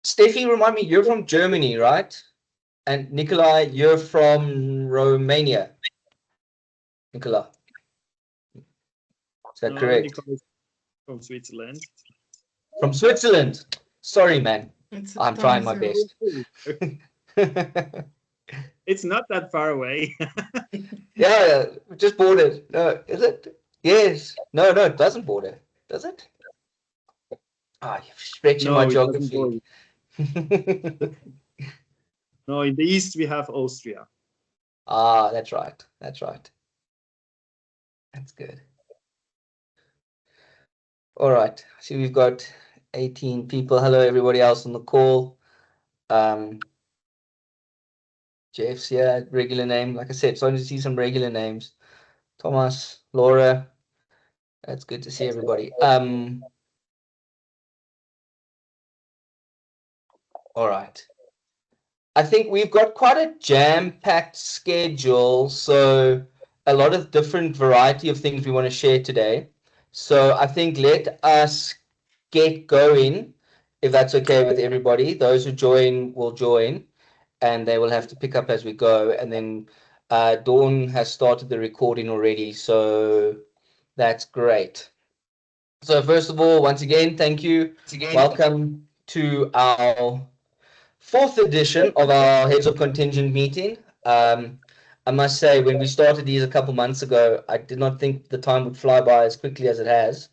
Steffi, remind me, you're from Germany, right? And Nikolai, you're from Romania. Nikolai, is that No, correct? Nicole is from Switzerland. From Switzerland. Sorry, man. It's a I'm trying time my zone. best. It's not that far away. Yeah, just bordered. No, is it? Yes. No, no, it doesn't border. Does it? Ah, you're stretching my No, it doesn't geography. work. No, in the east we have Austria. Ah, that's right. That's right. That's good. All right. See, we've got 18 people. Hello, everybody else on the call. Jeff's here, regular name. Like I said, starting to see some regular names. Thomas, Laura. That's good to see everybody. All right. I think we've got quite a jam-packed schedule, so a lot of different variety of things we want to share today. So I think let us get going, if that's okay with everybody. Those who join will join, and they will have to pick up as we go. And then Dawn has started the recording already, so that's great. So first of all, once again, thank you. Welcome to our fourth edition of our Heads of Contingent meeting. I must say, when we started these a couple months ago, I did not think the time would fly by as quickly as it has.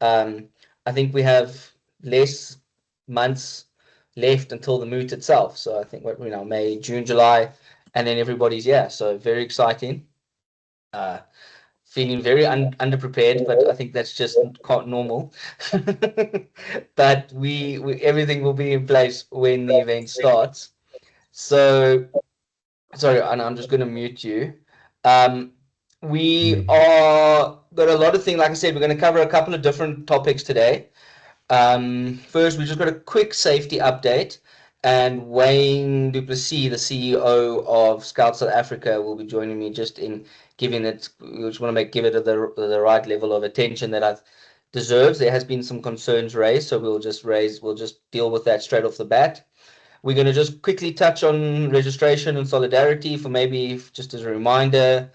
Um, I think we have less months left until the moot itself. So I think May, June, July, and then everybody's so very exciting. Uh, Feeling very underprepared, but I think that's just normal. But we everything will be in place when the event starts. So sorry, and I'm just going to mute you. Um, we are got a lot of things. Like I said, we're going to cover a couple of different topics today. First, we just got a quick safety update, and Wayne Duplessis, the CEO of Scout South Africa, will be joining me just in giving it. We just want to give it the right level of attention that it deserves. There has been some concerns raised, so we'll just deal with that straight off the bat. We're going to just quickly touch on registration and solidarity for maybe just as a reminder.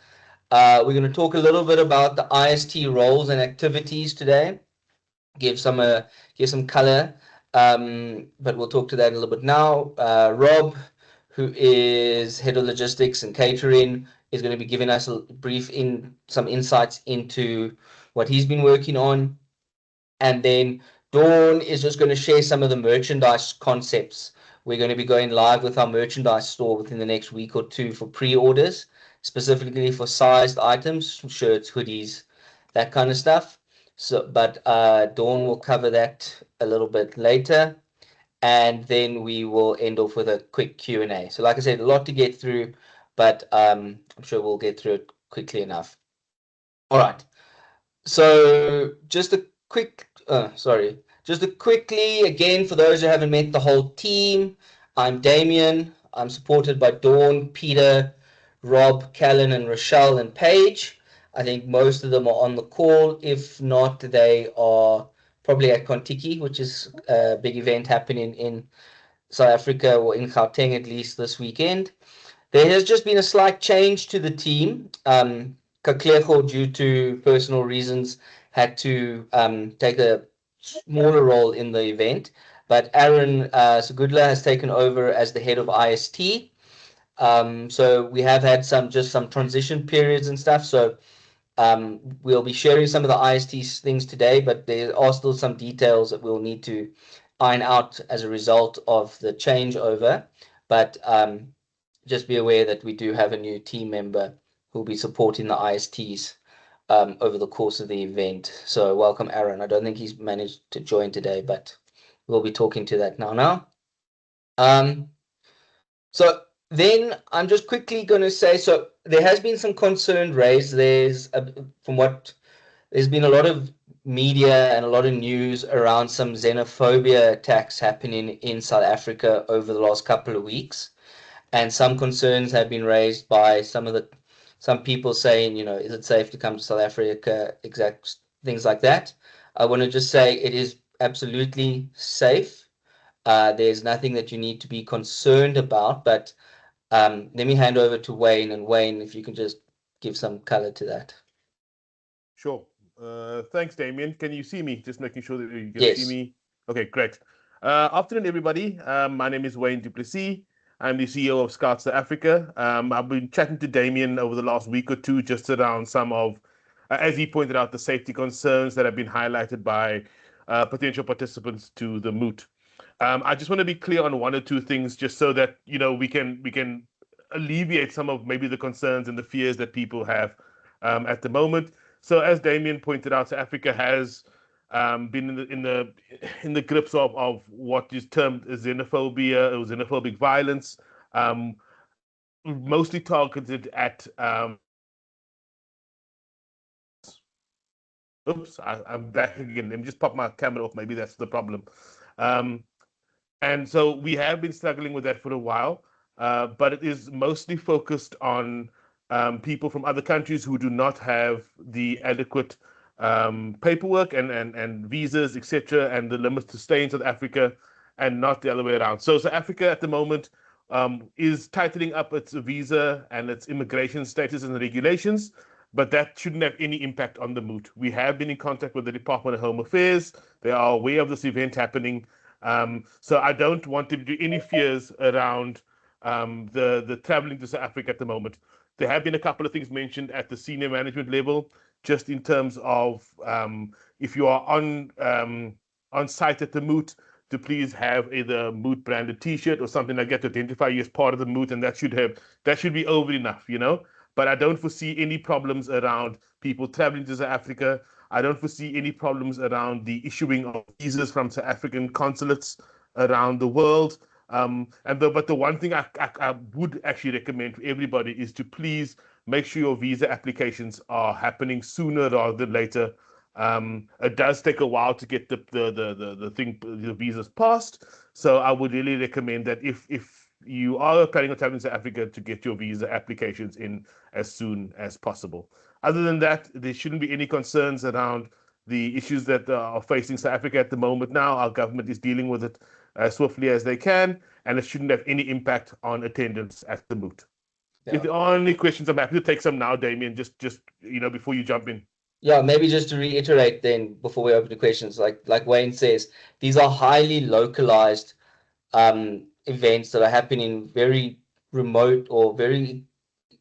We're going to talk a little bit about the IST roles and activities today, give some color, but we'll talk to that in a little bit now. Rob, who is head of logistics and catering, is going to be giving us a brief some insights into what he's been working on, and then Dawn is just going to share some of the merchandise concepts. We're going to be going live with our merchandise store within the next week or two for pre-orders, specifically for sized items, shirts, hoodies, that kind of stuff. So, but Dawn will cover that a little bit later, and then we will end off with a quick Q&A. So, like I said, a lot to get through, but I'm sure we'll get through it quickly enough. All right. So just a quick, just a quickly again for those who haven't met the whole team. I'm Damien. I'm supported by Dawn, Peter, Rob, Callan, and Rochelle and Paige. I think most of them are on the call. If not, they are probably at Kontiki, which is a big event happening in South Africa, or in Gauteng at least this weekend. There has just been a slight change to the team. Kaklego, due to personal reasons, had to take a smaller role in the event, but Aaron Sagudla has taken over as the head of IST. So we have had some transition periods and stuff. So we'll be sharing some of the IST things today, but there are still some details that we'll need to iron out as a result of the changeover. But just be aware that we do have a new team member who'll be supporting the ISTs over the course of the event. So welcome, Aaron. I don't think he's managed to join today, but we'll be talking to that now. So then I'm just quickly going to say, so there has been some concern raised. There's been a lot of media and a lot of news around some xenophobia attacks happening in South Africa over the last couple of weeks. And some concerns have been raised by some people saying, is it safe to come to South Africa? Exact things like that. I want to just say it is absolutely safe. There's nothing that you need to be concerned about, but let me hand over to Wayne, and Wayne, if you can just give some color to that. Sure. Thanks, Damien. Can you see me? Just making sure that you can see Yes. me. Okay, great. Afternoon, everybody. My name is Wayne Duplessis. I'm the CEO of Scouts South Africa. I've been chatting to Damien over the last week or two just around some of, as he pointed out, the safety concerns that have been highlighted by potential participants to the moot. I just want to be clear on one or two things, just so that we can alleviate some of maybe the concerns and the fears that people have at the moment. So, as Damien pointed out, South Africa has been in the grips of what is termed xenophobia or xenophobic violence, um, mostly targeted at. Oops, I'm back again. Let me just pop my camera off. Maybe that's the problem. Um, And so we have been struggling with that for a while, but it is mostly focused on people from other countries who do not have the adequate paperwork and visas, etc., and the limits to stay in South Africa, and not the other way around. So South Africa at the moment is tightening up its visa and its immigration status and regulations, but that shouldn't have any impact on the moot. We have been in contact with the Department of Home Affairs. They are aware of this event happening. So I don't want to do any fears around the traveling to South Africa at the moment. There have been a couple of things mentioned at the senior management level, just in terms of if you are on site at the moot, to please have either moot branded T-shirt or something like that to identify you as part of the moot, and that should be over enough. But I don't foresee any problems around people traveling to South Africa. I don't foresee any problems around the issuing of visas from South African consulates around the world. But the one thing I would actually recommend to everybody is to please make sure your visa applications are happening sooner rather than later. It does take a while to get the visas passed. So I would really recommend that if you are planning on traveling to Africa, to get your visa applications in as soon as possible. Other than that, there shouldn't be any concerns around the issues that are facing South Africa at the moment now. Our government is dealing with it as swiftly as they can, and it shouldn't have any impact on attendance at the moot. Yeah. If there are any questions, I'm happy to take some now, Damien, just before you jump in. Yeah, maybe just to reiterate then before we open to questions, like Wayne says, these are highly localized events that are happening in very remote or very,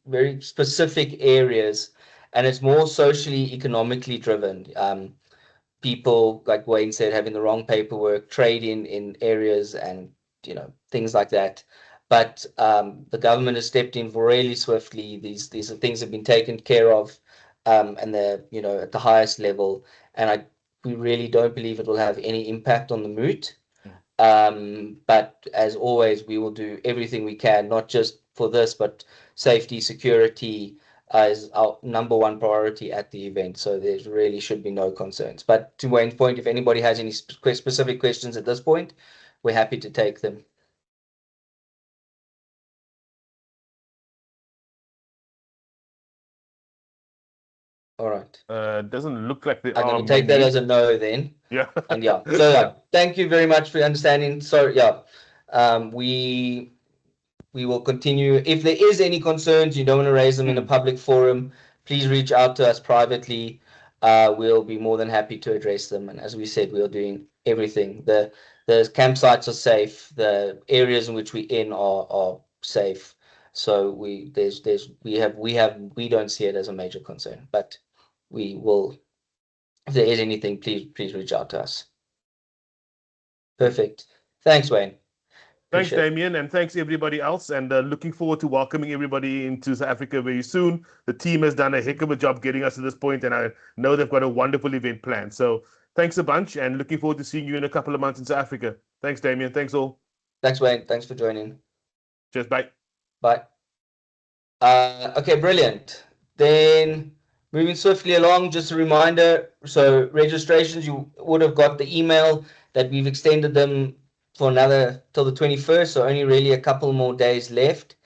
very specific areas, and it's more socially, economically driven. People, like Wayne said, having the wrong paperwork, trading in areas, and things like that. But the government has stepped in really swiftly. These things have been taken care of, and they're at the highest level. And we really don't believe it will have any impact on the moot. But as always, we will do everything we can, not just for this, but safety, security is our number one priority at the event. So there really should be no concerns. But to Wayne's point, if anybody has any specific questions at this point, we're happy to take them. All right. Doesn't look like there I'm are going to take that many. as a no then. Yeah. And yeah, so yeah, thank you very much for your understanding. So yeah, we will continue. If there is any concerns, you don't want to raise them in a public forum, please reach out to us privately. We'll be more than happy to address them. And as we said, we are doing everything. The campsites are safe. The areas in which we're in are safe. So we don't see it as a major concern. But we will, if there is anything, please reach out to us. Perfect. Thanks, Wayne. Thanks, Appreciate it. Damien, and thanks everybody else. And looking forward to welcoming everybody into South Africa very soon. The team has done a heck of a job getting us to this point, and I know they've got a wonderful event planned. So thanks a bunch, and looking forward to seeing you in a couple of months in South Africa. Thanks, Damien. Thanks all. Thanks, Wayne. Thanks for joining. Cheers. Bye. Bye. Okay, brilliant. Then moving swiftly along, just a reminder. So registrations, you would have got the email that we've extended them for another till the 21st. So only really a couple more days left.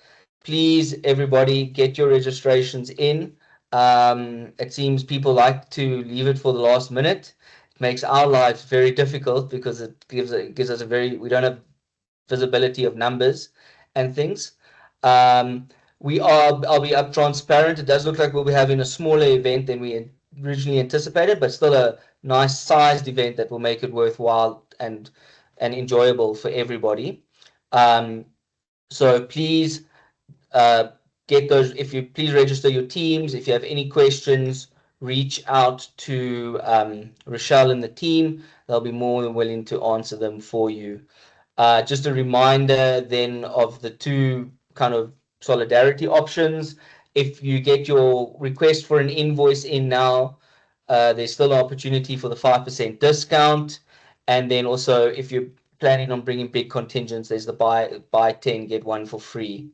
Please, everybody, get your registrations in. It seems people like to leave it for the last minute. It makes our lives very difficult because it gives us we don't have visibility of numbers and things. I'll be up transparent. It does look like we'll be having a smaller event than we had originally anticipated, but still a nice sized event that will make it worthwhile and enjoyable for everybody. So please get those. If you please register your teams. If you have any questions, reach out to Rochelle and the team. They'll be more than willing to answer them for you. Just a reminder then of the two kind of solidarity options. If you get your request for an invoice in now, there's still an opportunity for the 5% discount. And then also, if you're planning on bringing big contingents, there's the buy 10, get one for free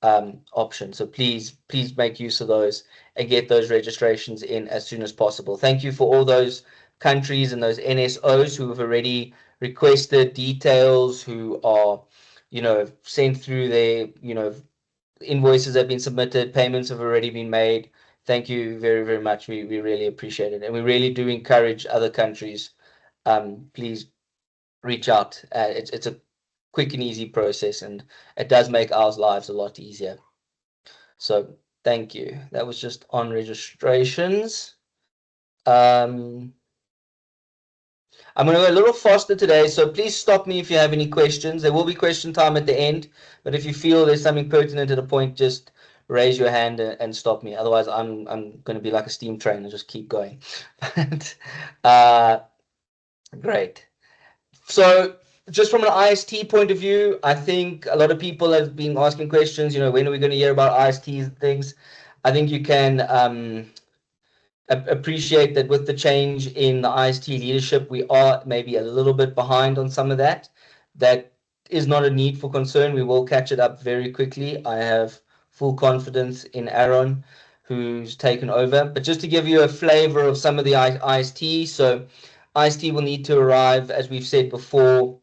option. So please make use of those and get those registrations in as soon as possible. Thank you for all those countries and those NSOs who have already requested details, who are, sent through their, invoices have been submitted, payments have already been made. Thank you very, very much. We really appreciate it. And we really do encourage other countries. Please reach out. It's a quick and easy process, and it does make our lives a lot easier. So thank you. That was just on registrations. I'm going to go a little faster today, so please stop me if you have any questions. There will be question time at the end, but if you feel there's something pertinent to the point, just raise your hand and stop me. Otherwise, I'm going to be like a steam train and just keep going. Great. So just from an IST point of view, I think a lot of people have been asking questions, when are we going to hear about IST things? I think you can appreciate that with the change in the IST leadership, we are maybe a little bit behind on some of that. That is not a need for concern. We will catch it up very quickly. I have full confidence in Aaron, who's taken over. But just to give you a flavor of some of the IST, so IST will need to arrive, as we've said before.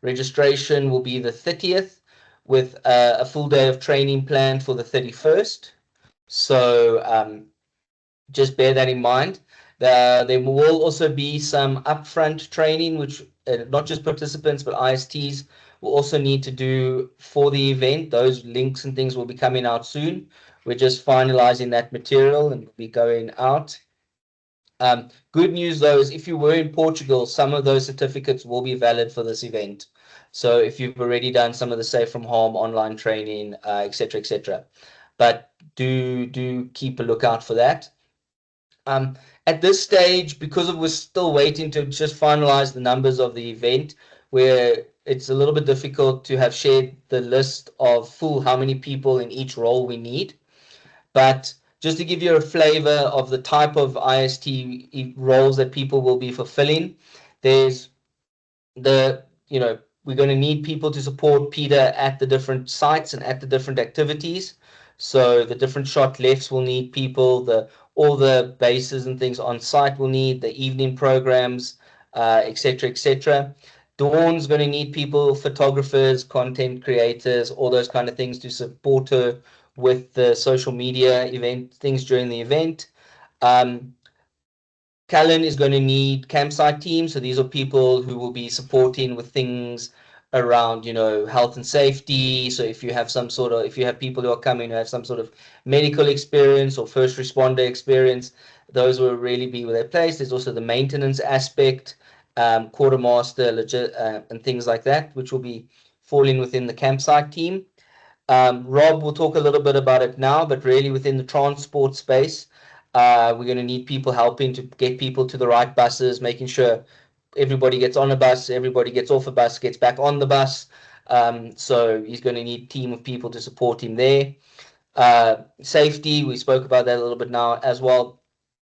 Registration will be the 30th with a full day of training planned for the 31st. So just bear that in mind. There will also be some upfront training, which not just participants, but ISTs will also need to do for the event. Those links and things will be coming out soon. We're just finalizing that material and will be going out. Good news, though, is if you were in Portugal, some of those certificates will be valid for this event. So if you've already done some of the Safe from Harm online training, etc., etc. But do keep a lookout for that. At this stage, because we're still waiting to just finalize the numbers of the event, where it's a little bit difficult to have shared the list of how many people in each role we need. But just to give you a flavor of the type of IST roles that people will be fulfilling, there's we're going to need people to support Peter at the different sites and at the different activities. So the different shot lefts will need people, all the bases and things on site will need, the evening programs, etc., etc. Dawn's going to need people, photographers, content creators, all those kind of things to support her with the social media event things during the event. Callan is going to need campsite teams. So these are people who will be supporting with things around, health and safety. So if you have people who are coming who have some sort of medical experience or first responder experience, those will really be where they're placed. There's also the maintenance aspect, quartermaster, and things like that, which will be falling within the campsite team. Rob will talk a little bit about it now, but really within the transport space, we're going to need people helping to get people to the right buses, making sure everybody gets on a bus, everybody gets off a bus, gets back on the bus. So he's going to need a team of people to support him there. Safety, we spoke about that a little bit now as well,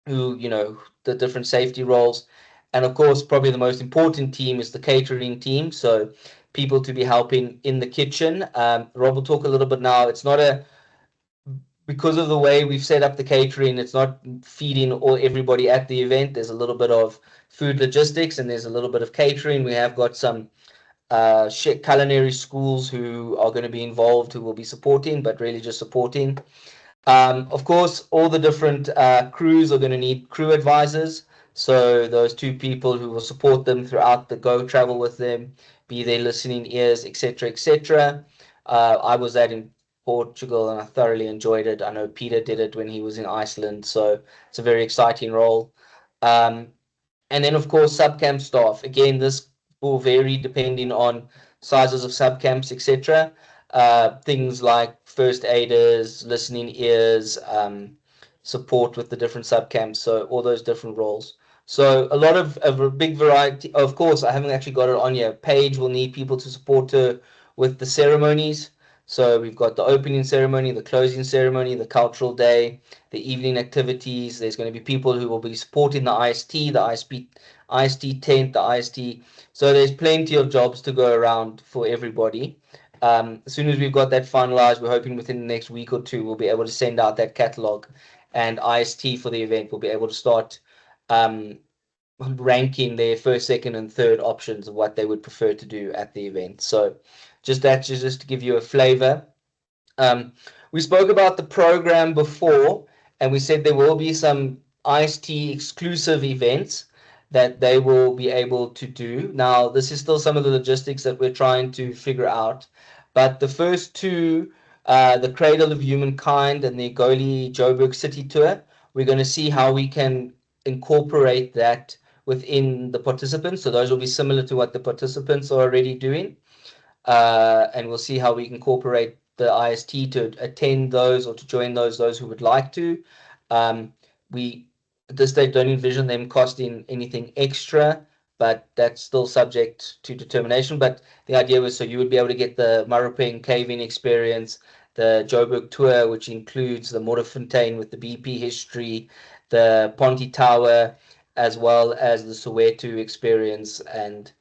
the different safety roles. And of course, probably the most important team is the catering team. So people to be helping in the kitchen. Rob will talk a little bit now. It's not because of the way we've set up the catering, it's not feeding everybody at the event. There's a little bit of food logistics and there's a little bit of catering. We have got some culinary schools who are going to be involved, who will be supporting, but really just supporting. Of course, all the different crews are going to need crew advisors. So those two people who will support them throughout the go travel with them, be their listening ears, etc., etc. I was that in Portugal and I thoroughly enjoyed it. I know Peter did it when he was in Iceland, so it's a very exciting role. Um, and then, of course, subcamp staff. Again, this will vary depending on sizes of subcamps, etc. Things like first aiders, listening ears, support with the different subcamps. So all those different roles. So a lot of a big variety. Of course, I haven't actually got it on here. Paige will need people to support her with the ceremonies. So we've got the opening ceremony, the closing ceremony, the cultural day, the evening activities. There's going to be people who will be supporting the IST, the IST tent, the IST. So there's plenty of jobs to go around for everybody. As soon as we've got that finalized, we're hoping within the next week or two, we'll be able to send out that catalog, and IST for the event will be able to start ranking their first, second, and third options of what they would prefer to do at the event. So just to give you a flavor. We spoke about the program before, and we said there will be some IST exclusive events that they will be able to do. Now, this is still some of the logistics that we're trying to figure out, but the first two, the Cradle of Humankind and the Goli Joburg City Tour, we're going to see how we can incorporate that within the participants. So those will be similar to what the participants are already doing. And we'll see how we incorporate the IST to attend those or to join those who would like to. We at this stage don't envision them costing anything extra, but that's still subject to determination. But the idea was so you would be able to get the Marupeng caving experience, the Joburg tour, which includes the Modderfontein with the BP history, the Ponte Tower, as well as the Soweto experience and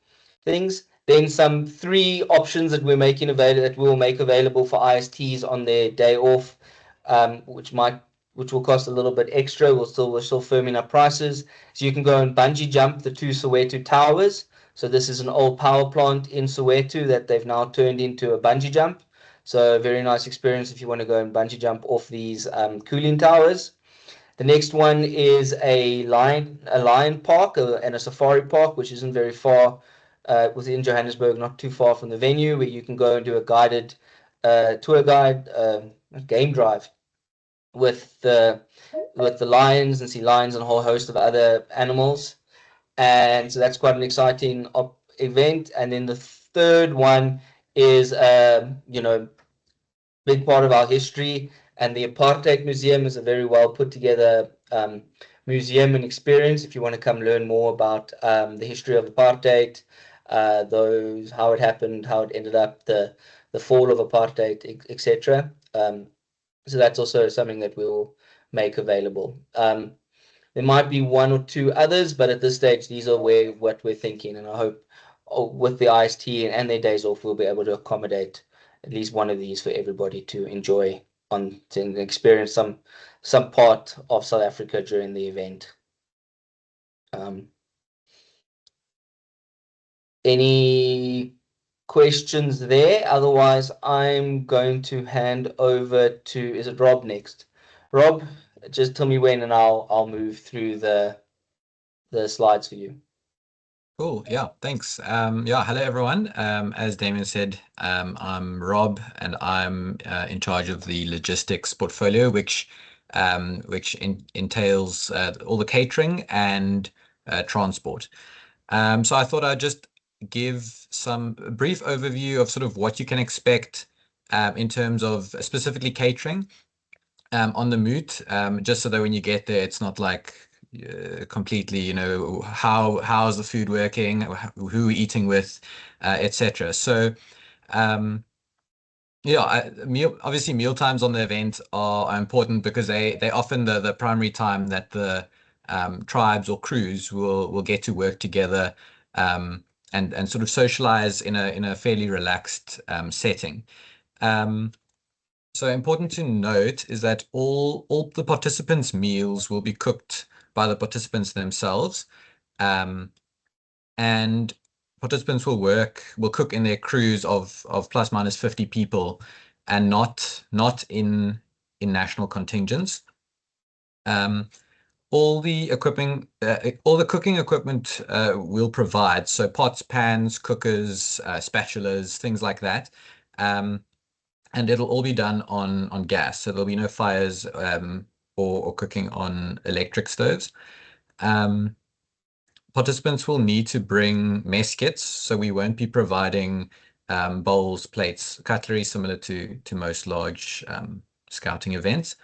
things. Then some three options that we're making available that we'll make available for ISTs on their day off, which will cost a little bit extra. We're still firming up prices. So you can go and bungee jump the two Soweto towers. So this is an old power plant in Soweto that they've now turned into a bungee jump. So a very nice experience if you want to go and bungee jump off these cooling towers. The next one is a lion park and a safari park, which isn't very far within Johannesburg, not too far from the venue, where you can go and do a guided tour guide game drive with the lions and see lions and a whole host of other animals. And so that's quite an exciting event. And then the third one is big part of our history. And the Apartheid Museum is a very well put together museum and experience. If you want to come learn more about the history of apartheid, how it happened, how it ended up, the fall of apartheid, etc. So that's also something that we'll make available. There might be one or two others, but at this stage, these are what we're thinking, and I hope with the IST and their days off, we'll be able to accommodate at least one of these for everybody to enjoy to experience some part of South Africa during the event. Any questions there? Otherwise, I'm going to hand over to, is it Rob next? Rob, just tell me when and I'll move through the slides for you. Cool. Yeah, thanks. Yeah, hello everyone. As Damien said, I'm Rob and I'm in charge of the logistics portfolio, which entails all the catering and transport. So I thought I'd just give some brief overview of sort of what you can expect in terms of specifically catering on the moot, just so that when you get there, it's not like completely, how's the food working, who we're eating with, etc. So obviously meal times on the event are important because they often the primary time that the tribes or crews will get to work together and sort of socialize in a fairly relaxed setting. So important to note is that all the participants' meals will be cooked by the participants themselves, and participants will cook in their crews of plus minus 50 people, and not in national contingents. all the cooking equipment we'll provide. So pots, pans, cookers, spatulas, things like that. And it'll all be done on gas. So there'll be no fires or cooking on electric stoves. Participants will need to bring mess kits, so we won't be providing bowls, plates, cutlery similar to most large scouting events.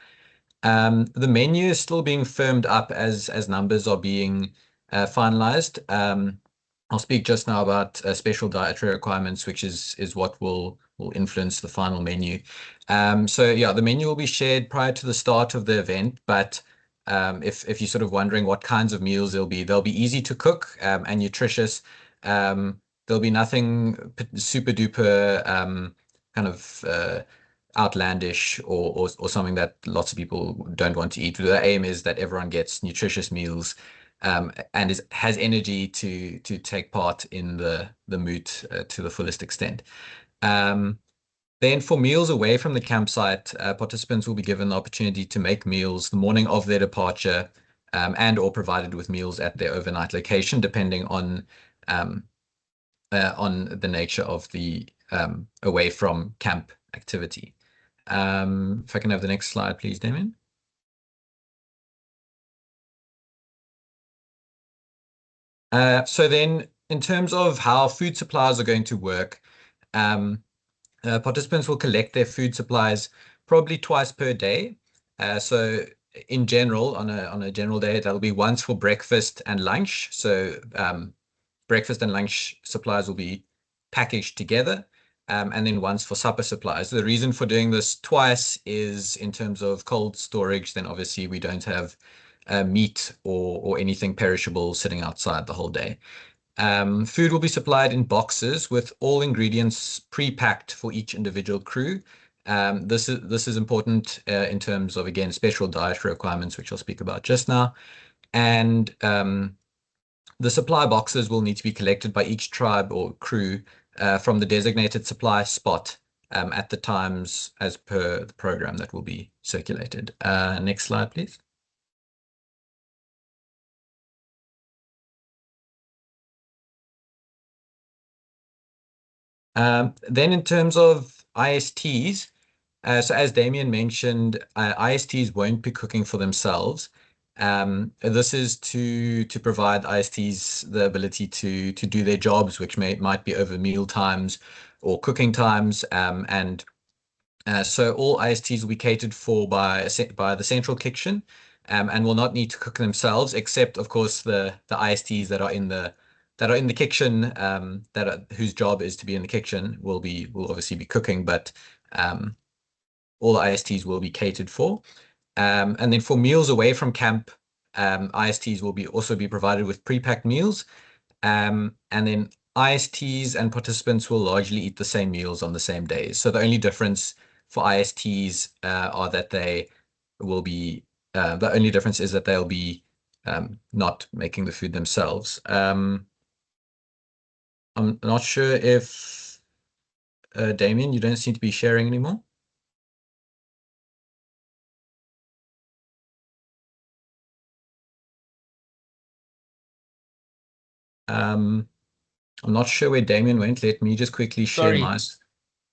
The menu is still being firmed up as numbers are being finalized. I'll speak just now about special dietary requirements, which is what will influence the final menu. So yeah, the menu will be shared prior to the start of the event, but if you're sort of wondering what kinds of meals they'll be easy to cook and nutritious. There'll be nothing super duper kind of outlandish or something that lots of people don't want to eat. The aim is that everyone gets nutritious meals and has energy to take part in the moot to the fullest extent. Then for meals away from the campsite, participants will be given the opportunity to make meals the morning of their departure and or provided with meals at their overnight location, depending on the nature of the away from camp activity. If I can have the next slide, please, Damien. So then in terms of how food supplies are going to work, participants will collect their food supplies probably twice per day. So in general, on a general day, that'll be once for breakfast and lunch. So breakfast and lunch supplies will be packaged together, and then once for supper supplies. The reason for doing this twice is in terms of cold storage, then obviously we don't have meat or anything perishable sitting outside the whole day. Food will be supplied in boxes with all ingredients pre-packed for each individual crew. This is important in terms of, again, special dietary requirements, which I'll speak about just now. And the supply boxes will need to be collected by each tribe or crew from the designated supply spot at the times as per the program that will be circulated. Next slide, please. Then in terms of ISTs, so as Damien mentioned, ISTs won't be cooking for themselves. This is to provide ISTs the ability to do their jobs, which might be over meal times or cooking times, and so all ISTs will be catered for by the central kitchen, and will not need to cook themselves, except of course the ISTs that are in the kitchen, whose job is to be in the kitchen will obviously be cooking, but all the ISTs will be catered for. And then for meals away from camp, ISTs will also be provided with pre-packed meals. And then ISTs and participants will largely eat the same meals on the same days. So the only difference for ISTs are that they will be, the only difference is that they'll be not making the food themselves. I'm not sure if, Damien, you don't seem to be sharing anymore. I'm not sure where Damien went. Let me just quickly share my.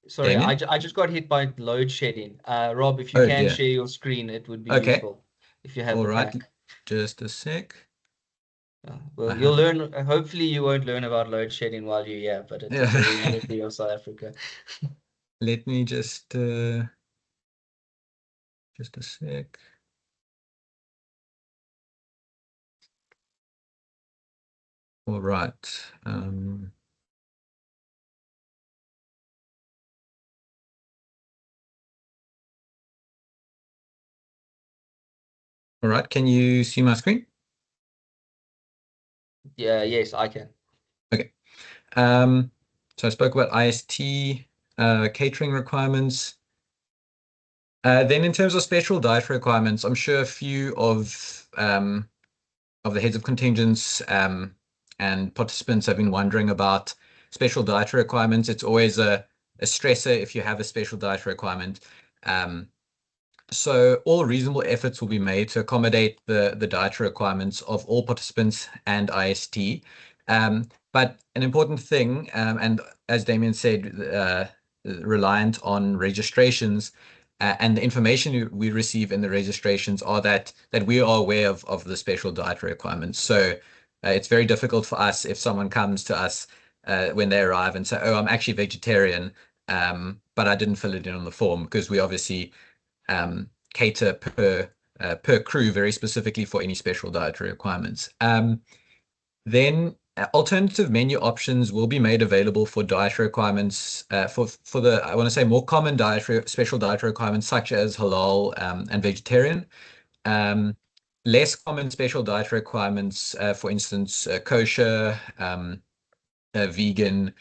Sorry, Damien? I just got hit by load shedding. Rob, if you Oh, can dear. share your screen, it would be Okay. useful if you have All the right. pack. Just a sec. Well, I you'll have- learn. Hopefully, you won't learn about load shedding while you're here, but it's a reality of South Africa. Let me just a sec. All right. All right. Can you see my screen? Yeah, yes, I can. Okay. So I spoke about IST catering requirements. Then in terms of special dietary requirements, I'm sure a few of the heads of contingents and participants have been wondering about special dietary requirements. It's always a stressor if you have a special dietary requirement. So all reasonable efforts will be made to accommodate the dietary requirements of all participants and IST. But an important thing, and as Damien said, reliant on registrations and the information we receive in the registrations are that we are aware of the special dietary requirements. So it's very difficult for us if someone comes to us when they arrive and say, "Oh, I'm actually vegetarian, but I didn't fill it in on the form," because we obviously cater per crew very specifically for any special dietary requirements. Then alternative menu options will be made available for dietary requirements for the, I want to say, more common special dietary requirements such as halal and vegetarian. Less common special dietary requirements, for instance, kosher, vegan,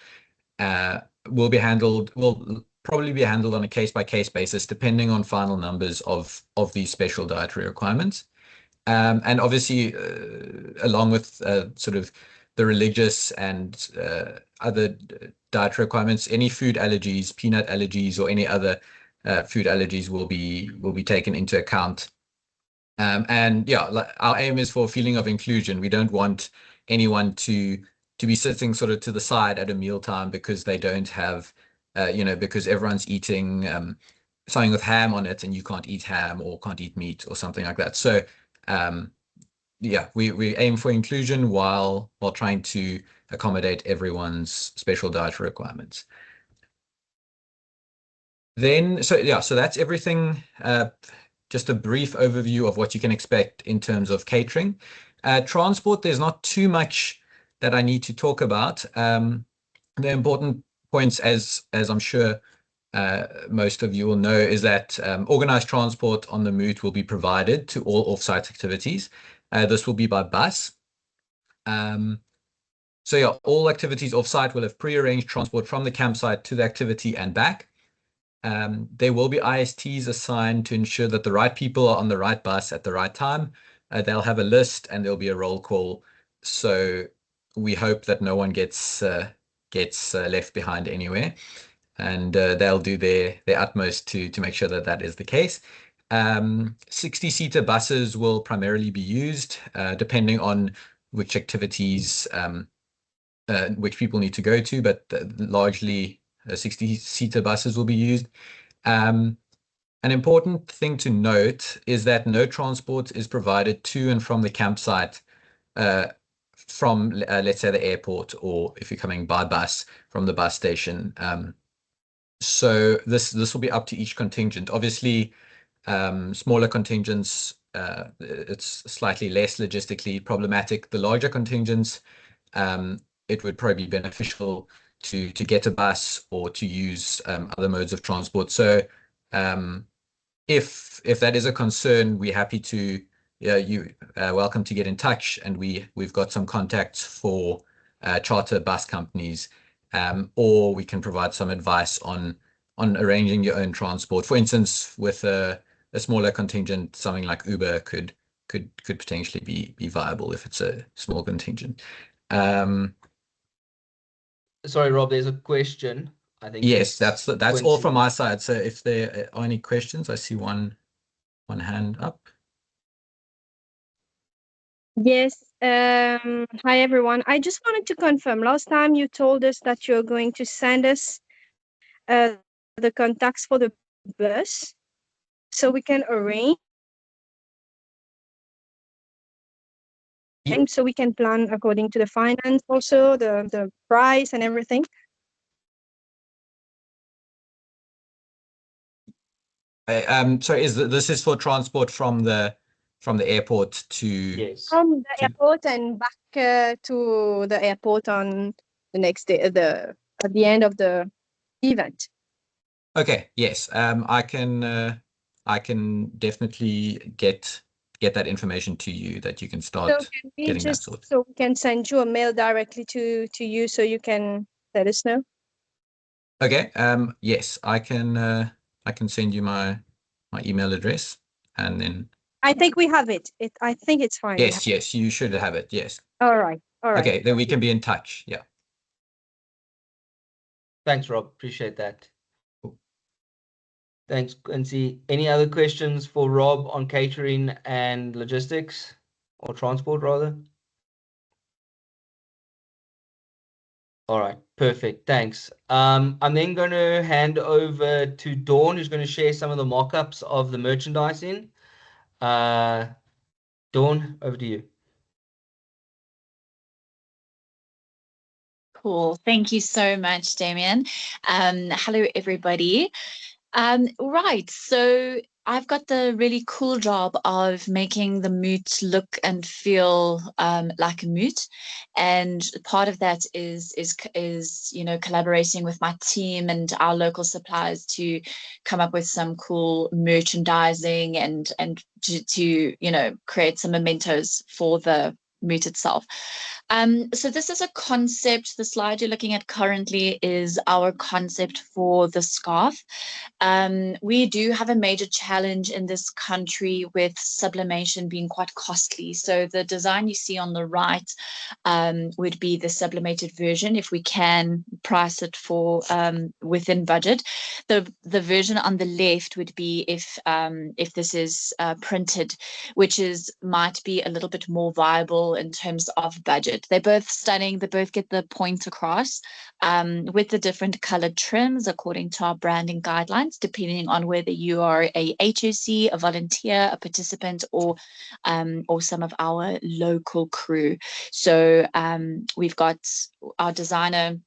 will probably be handled on a case-by-case basis, depending on final numbers of these special dietary requirements. And obviously, along with sort of the religious and other dietary requirements, any food allergies, peanut allergies, or any other food allergies will be taken into account. And yeah, our aim is for a feeling of inclusion. We don't want anyone to be sitting sort of to the side at a mealtime because they don't have, because everyone's eating something with ham on it and you can't eat ham or can't eat meat or something like that. So yeah, we aim for inclusion while trying to accommodate everyone's special dietary requirements. Then, so that's everything. Just a brief overview of what you can expect in terms of catering. Transport, there's not too much that I need to talk about. The important points, as I'm sure most of you will know, is that organized transport on the Moot will be provided to all off-site activities. This will be by bus. So yeah, all activities off-site will have pre-arranged transport from the campsite to the activity and back. There will be ISTs assigned to ensure that the right people are on the right bus at the right time. They'll have a list and there'll be a roll call. So we hope that no one gets left behind anywhere. And they'll do their utmost to make sure that that is the case. 60-seater buses will primarily be used, depending on which activities which people need to go to, but largely 60-seater buses will be used. An important thing to note is that no transport is provided to and from the campsite from, let's say, the airport, or if you're coming by bus, from the bus station. So this will be up to each contingent. Obviously, smaller contingents, it's slightly less logistically problematic. The larger contingents, it would probably be beneficial to get a bus or to use other modes of transport. So if that is a concern, we're happy to, you welcome to get in touch, and we've got some contacts for charter bus companies, or we can provide some advice on arranging your own transport. For instance, with a smaller contingent, something like Uber could potentially be viable if it's a small contingent. Sorry, Rob, there's a question. I think Yes, that's all from Quincy. my side. So if there are any questions, I see one hand up. Yes. Hi, everyone. I just wanted to confirm. Last time you told us that you're going to send us the contacts for the bus so we can arrange. Yeah. So we can plan according to the finance, also the price and everything. So this is for transport from the airport to Yes. From the airport and back to the airport on the next day, at the end of the event. Okay, yes. I can definitely get that information to you, that you can start So can we getting that just sorted. so we can send you a mail directly to you so you can let us know? Okay. Yes, I can send you my email address, and then I think we have it. I think it's fine. yes, you should have it. Yes. All right. Okay, then we can be in touch. Yeah. Thanks, Rob. Appreciate that. Thanks, Quincy. Any other questions for Rob on catering and logistics or transport rather? All right, perfect. Thanks. I'm then going to hand over to Dawn, who's going to share some of the mock-ups of the merchandising. Dawn, over to you. Cool. Thank you so much, Damien. Hello, everybody. Right, so I've got the really cool job of making the moot look and feel like a moot, and part of that is collaborating with my team and our local suppliers to come up with some cool merchandising and to create some mementos for the moot itself. So this is a concept. The slide you're looking at currently is our concept for the scarf. We do have a major challenge in this country with sublimation being quite costly. So the design you see on the right would be the sublimated version if we can price it for within budget. The version on the left would be if this is printed, which might be a little bit more viable in terms of budget. They're both stunning. They both get the point across with the different colored trims according to our branding guidelines, depending on whether you are a HOC, a volunteer, a participant, or some of our local crew. So we've got our designer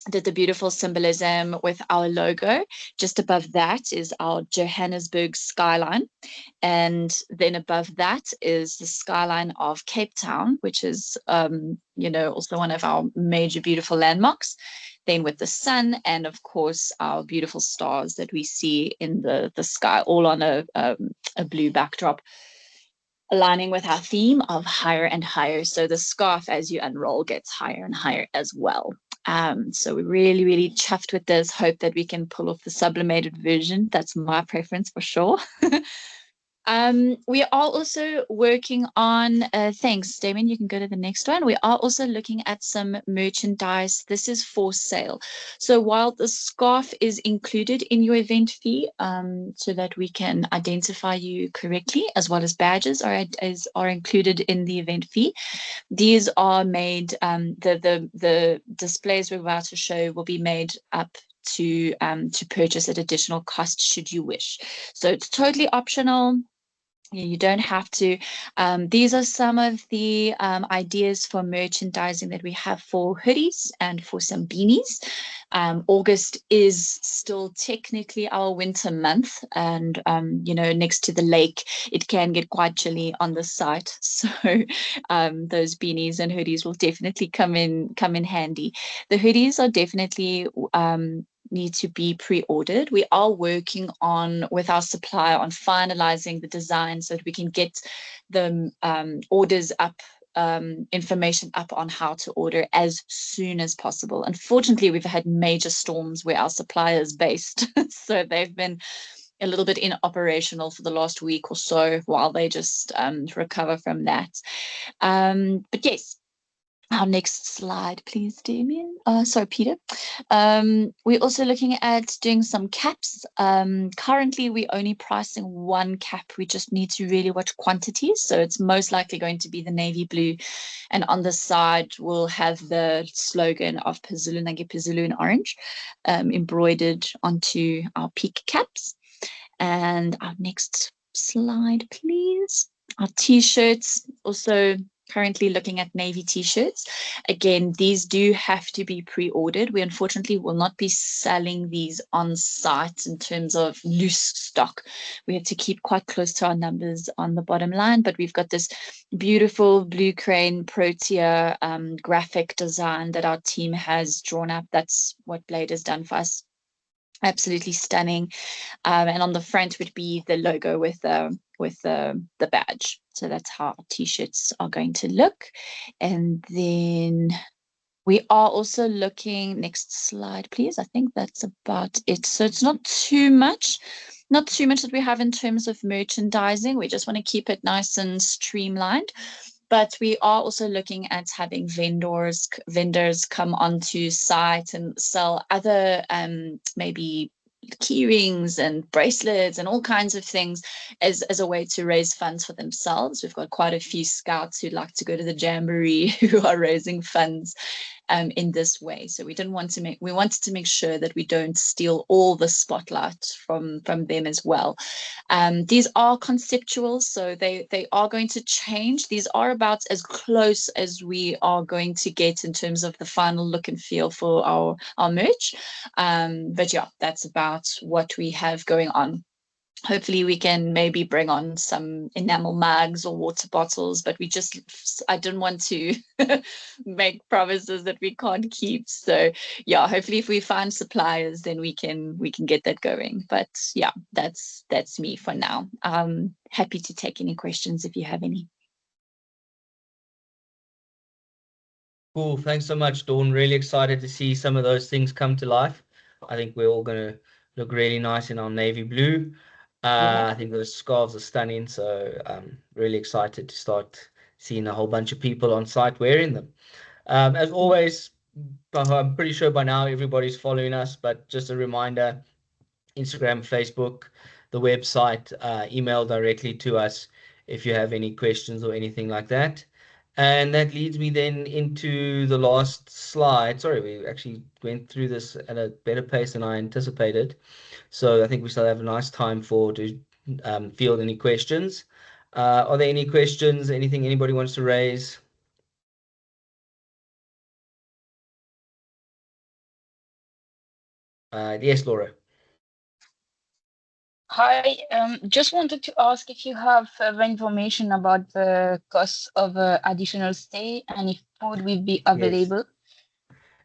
did the beautiful symbolism with our logo. Just above that is our Johannesburg skyline. And then above that is the skyline of Cape Town, which is, also one of our major beautiful landmarks. Then with the sun and, of course, our beautiful stars that we see in the sky, all on a blue backdrop, aligning with our theme of higher and higher. So the scarf, as you unroll, gets higher and higher as well. So we're really, really chuffed with this. Hope that we can pull off the sublimated version. That's my preference for sure. We are also working on, thanks, Damien, you can go to the next one. We are also looking at some merchandise. This is for sale. So while the scarf is included in your event fee, so that we can identify you correctly, as well as badges are included in the event fee. These are made, the displays we're about to show will be made up to purchase at additional cost should you wish. So it's totally optional. You don't have to. These are some of the ideas for merchandising that we have for hoodies and for some beanies. August is still technically our winter month, and next to the lake, it can get quite chilly on the site. So those beanies and hoodies will definitely come in handy. The hoodies are definitely need to be pre-ordered. We are working with our supplier on finalizing the design so that we can get the orders up, information up on how to order as soon as possible. Unfortunately, we've had major storms where our supplier is based, so they've been a little bit inoperational for the last week or so while they just recover from that. But yes. Our next slide, please, Damien. Sorry, Peter. We're also looking at doing some caps. Currently, we're only pricing one cap. We just need to really watch quantities. So it's most likely going to be the navy blue. And on the side, we'll have the slogan of Pizulu Nage Pizulu in orange embroidered onto our peak caps. And our next slide, please. Our T-shirts also currently looking at navy T-shirts. Again, these do have to be pre-ordered. We unfortunately will not be selling these on site in terms of loose stock. We have to keep quite close to our numbers on the bottom line, but we've got this beautiful blue crane protea graphic design that our team has drawn up. That's what Blade has done for us. Absolutely stunning. And on the front would be the logo with the badge. So that's how our T-shirts are going to look. And then we are also looking, next slide, please. I think that's about it. So it's not too much that we have in terms of merchandising. We just want to keep it nice and streamlined. But we are also looking at having vendors come onto site and sell other maybe key rings and bracelets and all kinds of things as a way to raise funds for themselves. We've got quite a few scouts who'd like to go to the jamboree who are raising funds in this way. So we wanted to make sure that we don't steal all the spotlight from them as well. These are conceptual, so they are going to change. These are about as close as we are going to get in terms of the final look and feel for our merch. But yeah, that's about what we have going on. Hopefully we can maybe bring on some enamel mugs or water bottles, but I didn't want to make promises that we can't keep. So yeah, hopefully if we find suppliers, then we can get that going. But yeah, that's me for now. Happy to take any questions if you have any. Cool. Thanks so much, Dawn. Really excited to see some of those things come to life. I think we're all going to look really nice in our navy blue. I think those scarves are stunning. So I'm really excited to start seeing a whole bunch of people on site wearing them. As always, I'm pretty sure by now everybody's following us, but just a reminder, Instagram, Facebook, the website, email directly to us if you have any questions or anything like that. And that leads me then into the last slide. Sorry, we actually went through this at a better pace than I anticipated. So I think we still have a nice time to field any questions. Are there any questions, anything anybody wants to raise? Yes, Laura. Hi, just wanted to ask if you have further information about the cost of additional stay and if food will be available.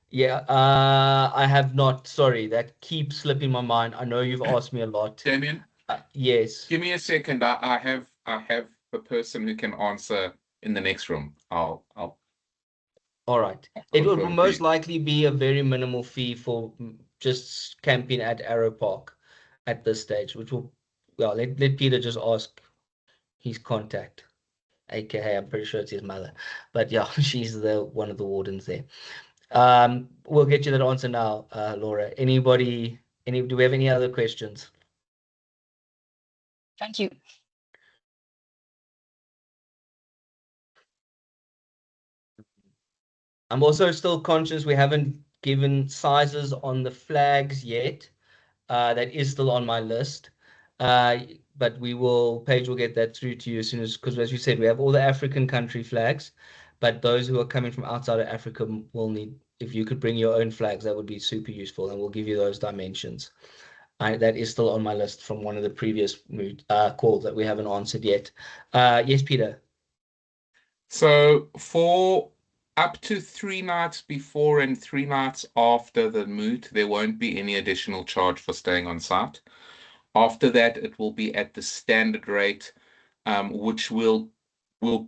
Yeah, I have not. Sorry, that keeps slipping my mind. I know you've asked me a lot. Damien, Yes. give me a second. I have a person who can answer in the next room. I'll All right. It will confirm for most you. likely be a very minimal fee for just camping at Arrow Park at this stage, which will, well, let Peter just ask his contact, aka I'm pretty sure it's his mother, but yeah, she's one of the wardens there. We'll get you that answer now, Laura. Do we have any other questions? Thank you. I'm also still conscious we haven't given sizes on the flags yet. That is still on my list. But Paige will get that through to you as soon as, because as you said, we have all the African country flags, but those who are coming from outside of Africa will need, if you could bring your own flags, that would be super useful, and we'll give you those dimensions. That is still on my list from one of the previous calls that we haven't answered yet. Yes, Peter. So for up to 3 nights before and 3 nights after the moot, there won't be any additional charge for staying on site. After that, it will be at the standard rate, which we'll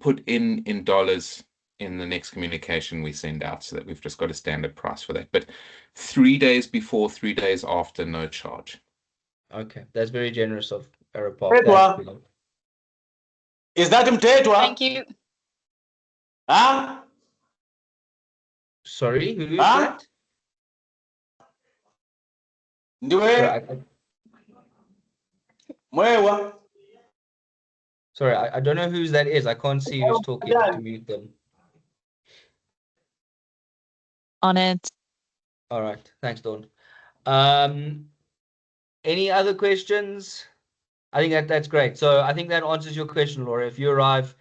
put in dollars in the next communication we send out, so that we've just got a standard price for that. But 3 days before, 3 days after, no charge. Okay, that's very generous of Arrow Park. Is that Mtetwa? Thank you. Huh? Sorry, who is that? Ndiwe mwewa. Sorry, I don't know whose that is. I can't see who's talking to mute them. On it. All right, thanks, Dawn. Any other questions? I think that's great. So I think that answers your question, Laura. If you arrive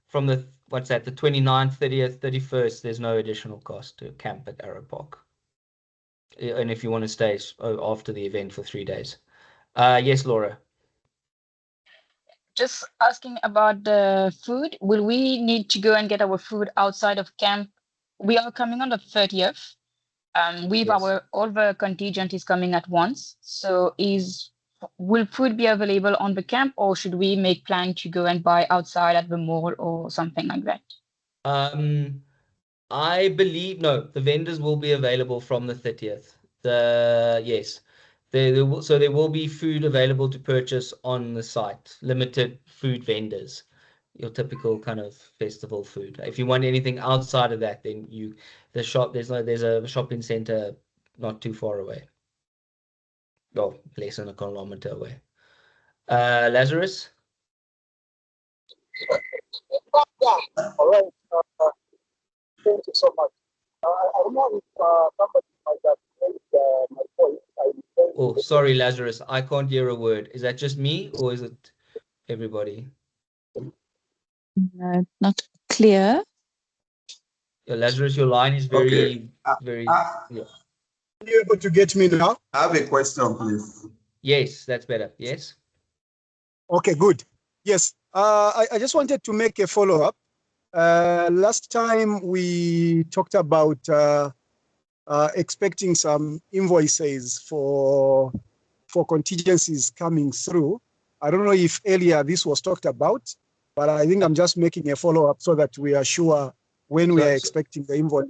from the 29th, 30th, 31st, there's no additional cost to camp at Arrow Park. And if you want to stay after the event for 3 days. Yes, Laura. Just asking about the food. Will we need to go and get our food outside of camp? We are coming on the 30th. All the contingent is coming at once. So will food be available on the camp, or should we make plan to go and buy outside at the mall or something like that? I believe the vendors will be available from the 30th. Yes. There will be food available to purchase on the site. Limited food vendors. Your typical kind of festival food. If you want anything outside of that, then there's a shopping center not too far away. Oh, less than a kilometer away. Lazarus? All right. Thank you so much. I don't know if somebody might have heard my voice. Oh, sorry, Lazarus. I can't hear a word. Is that just me or is it everybody? No, not clear. Yeah, Lazarus, your line is very, very. Yeah. Are you able to get me now? I have a question, please. Yes, that's better. Yes. Okay, good. Yes. I just wanted to make a follow-up. Last time we talked about expecting some invoices for contingencies coming through. I don't know if earlier this was talked about, but I think I'm just making a follow-up so that we are sure when we are expecting the invoice.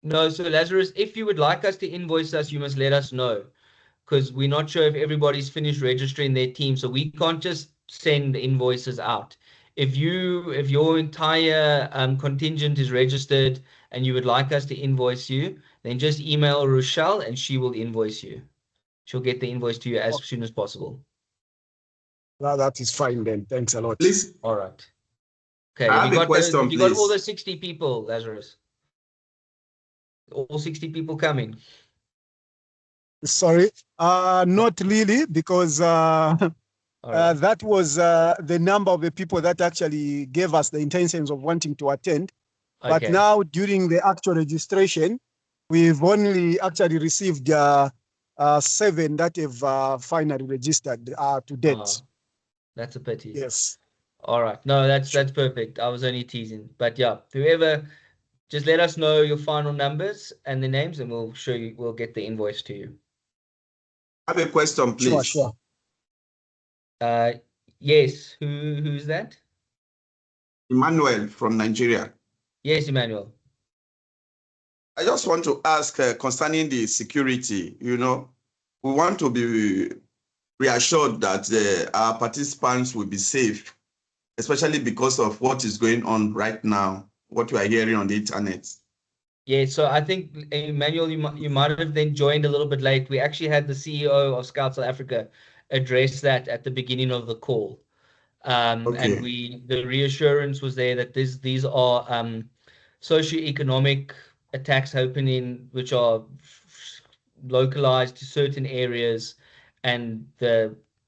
No, so Lazarus, if you would like us to invoice us, you must let us know, because we're not sure if everybody's finished registering their team, so we can't just send invoices out. If your entire contingent is registered and you would like us to invoice you, then just email Rochelle and she will invoice you. She'll get the invoice to you as soon as possible. Well, that is fine then. Thanks a lot. Please, All right. Okay. I Have have you a got question, have you got all please. the 60 people, Lazarus? All 60 people coming? Sorry, not really, because All right. that was the number of the people that actually gave us the intentions of wanting to attend. But Okay. now, during the actual registration, we've only actually received 7 that have finally registered to date. Oh, that's a pity. Yes. All right. No, that's perfect. I was only teasing. But yeah, whoever, just let us know your final numbers and the names and we'll get the invoice to you. I have a question, please. Sure. Yes. Who's that? Emmanuel from Nigeria. Yes, Emmanuel. I just want to ask concerning the security. We want to be reassured that our participants will be safe, especially because of what is going on right now, what we are hearing on the internet. Yeah, so I think, Emmanuel, you might have then joined a little bit late. We actually had the CEO of Scouts South Africa address that at the beginning of the call. Okay. And the reassurance was there that these are socioeconomic attacks happening, which are localized to certain areas, and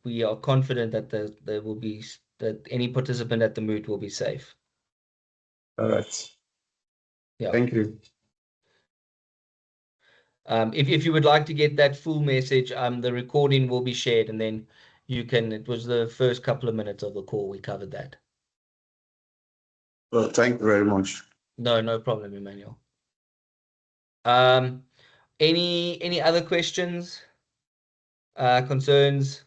we are confident that there will be that any participant at the moot will be safe. All right. Yeah. Thank you. If you would like to get that full message, the recording will be shared, and then you can. It was the first couple of minutes of the call we covered that. Well, thank you very much. No problem, Emmanuel. Any other questions, concerns?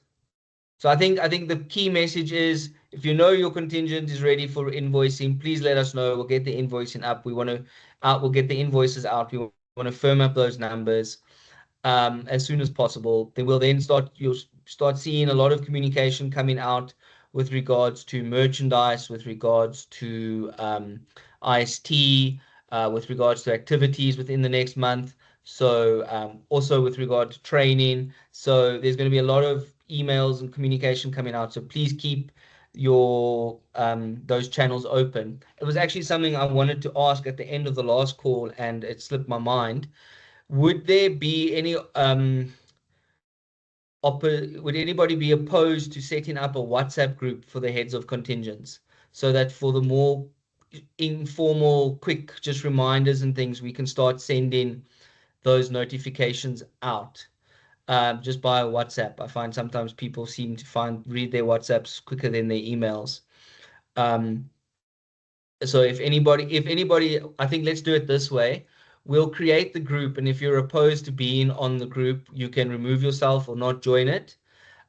So I think the key message is, if you know your contingent is ready for invoicing, please let us know. We'll get the invoicing up. We'll get the invoices out. We want to firm up those numbers as soon as possible. You'll start seeing a lot of communication coming out with regards to merchandise, with regards to IST, with regards to activities within the next month. So also with regard to training. So there's going to be a lot of emails and communication coming out. So please keep your those channels open. It was actually something I wanted to ask at the end of the last call, and it slipped my mind. Would there be any would anybody be opposed to setting up a WhatsApp group for the heads of contingents, so that for the more informal, quick, just reminders and things, we can start sending those notifications out just by WhatsApp? I find sometimes people seem to read their WhatsApps quicker than their emails. So if anybody, I think let's do it this way. We'll create the group, and if you're opposed to being on the group, you can remove yourself or not join it.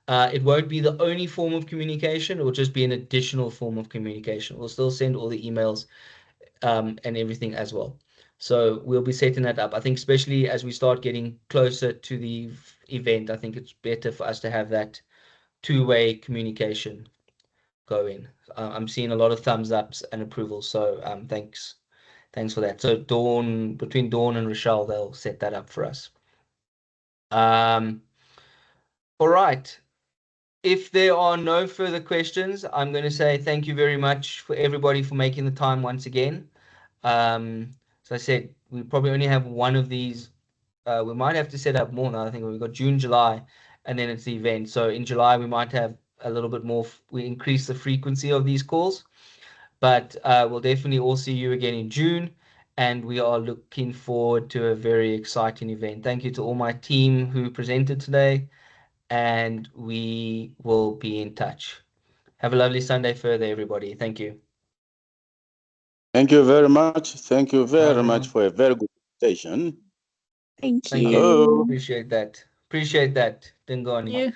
It won't be the only form of communication. It will just be an additional form of communication. We'll still send all the emails and everything as well. So we'll be setting that up. I think especially as we start getting closer to the event, I think it's better for us to have that two-way communication going. I'm seeing a lot of thumbs ups and approvals. So thanks for that. So between Dawn and Rochelle, they'll set that up for us. All right. If there are no further questions, I'm going to say thank you very much for everybody for making the time once again. As I said, we probably only have one of these. We might have to set up more now. I think we've got June, July, and then it's the event. So in July, we might have a little bit more. We increase the frequency of these calls, but we'll definitely all see you again in June. And we are looking forward to a very exciting event. Thank you to all my team who presented today, and we will be in touch. Have a lovely Sunday further, everybody. Thank you. Thank you very much. Thank you very Bye. much for a very good presentation. Thank Thank you. Hello. Appreciate that. Appreciate that, Dingoni. You.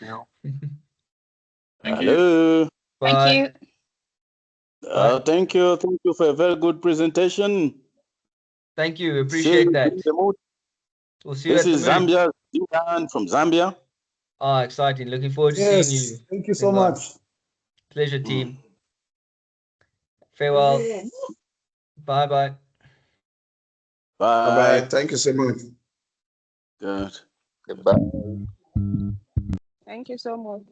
Thank you. Hello. Bye. Thank you. Bye. Thank you. Thank you for a very good presentation. Thank you. See Appreciate you that. in the mood. We'll see you This at the is moon. Zambia. Zidan from Zambia. Ah, exciting. Looking forward to seeing you. Yes, thank you so Dingon. much. Pleasure, team. Farewell. Bye-bye. Bye-bye. Bye. Thank you so much. Good. Goodbye. Thank you so much.